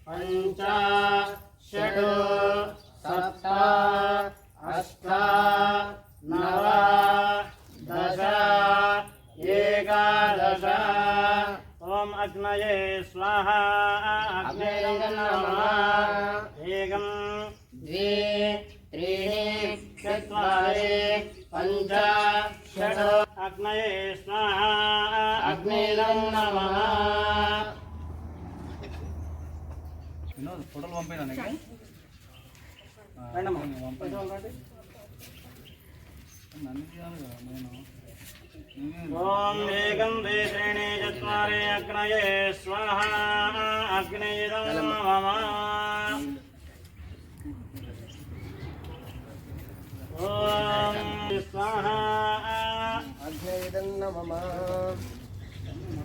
पंच षट् सप्त अष्ट नव दश एकादश ओम अग्नये स्वाहा अग्नये नमः एकं द्वे त्रीणि चत्वारि पंच षट् अग्नये स्वाहा अग्नये नमः फोटोలు పంపినా ओम एकं द्वे त्रीणि चत्वारि अग्नये स्वाहा अग्नये नमः ओम स्वाहा अग्नये नमः